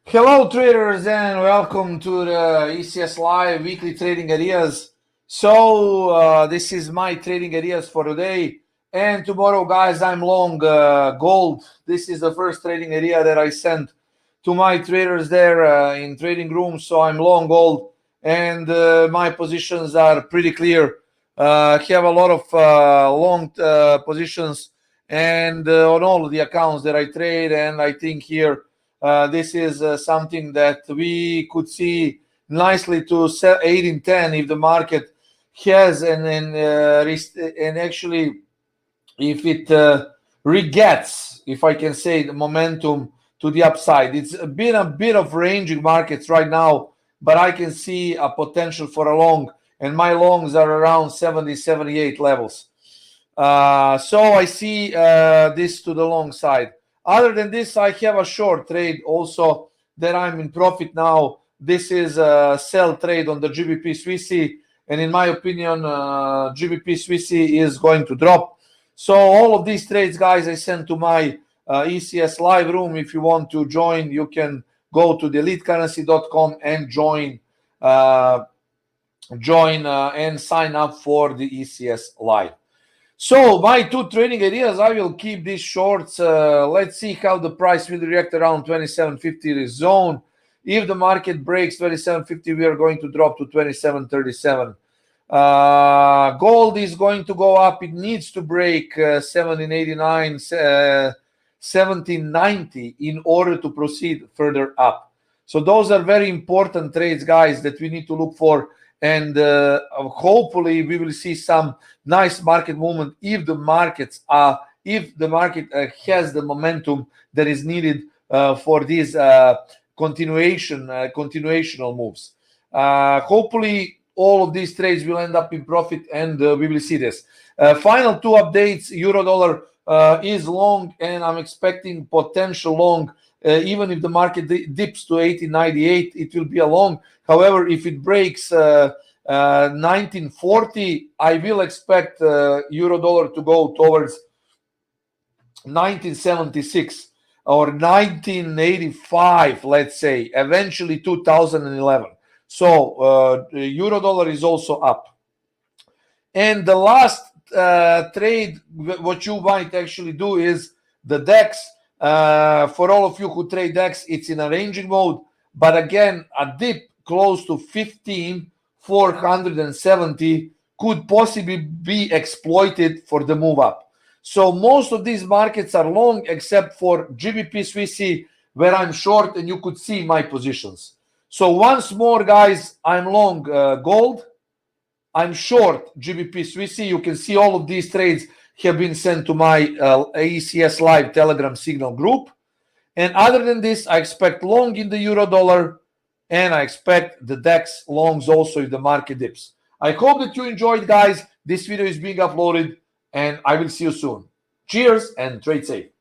Hello traders and welcome to the ecsLIVE weekly trading ideas. So this is my trading ideas for today, and tomorrow guys I'm long gold. This is the first trading idea that I sent to my traders there in trading room. So I'm long gold, and my positions are pretty clear. Have a lot of long positions and on all of the accounts that I trade, and I think here this is something that we could see nicely to 8 in 10 if the market has and actually if it regets, if I can say, the momentum to the upside. It's been a bit of ranging markets right now, but I can see a potential for a long, and my longs are around 70, 78 levels. So I see this to the long side. Other than this, I have a short trade also that I'm in profit now. This is a sell trade on the GBP Swissy, and in my opinion, GBP Swissy is going to drop. So all of these trades, guys, I sent to my ecsLIVE room. If you want to join, you can go to the ElliottCurrency.com and join and sign up for the ecsLIVE. So my two trading ideas, I will keep these shorts. Let's see how the price will react around 27.50 zone. If the market breaks 27.50, we are going to drop to 27.37. Gold is going to go up. It needs to break 17.89, 17.90 in order to proceed further up. So those are very important trades, guys, that we need to look for. And hopefully we will see some nice market movement if the market has the momentum that is needed for these continuational moves. Hopefully all of these trades will end up in profit, and we will see this. Final two updates: euro dollar is long, and I'm expecting potential long. Even if the market dips to 18.98, it will be a long. However, if it breaks 19.40, I will expect euro dollar to go towards 1976 or 1985, let's say, eventually 2011. So euro dollar is also up. And the last trade, what you might actually do is the DAX. For all of you who trade DAX, it's in a ranging mode, but again, a dip close to 15,470 could possibly be exploited for the move up. So most of these markets are long except for GBP Swissy, where I'm short, and you could see my positions. So once more, guys, I'm long gold, I'm short GBP Swissy. You can see all of these trades have been sent to my ecsLIVE Telegram signal group. And other than this, I expect long in the euro dollar, and I expect the DAX longs also if the market dips. I hope that you enjoyed, guys. This video is being uploaded, and I will see you soon. Cheers and trade safe.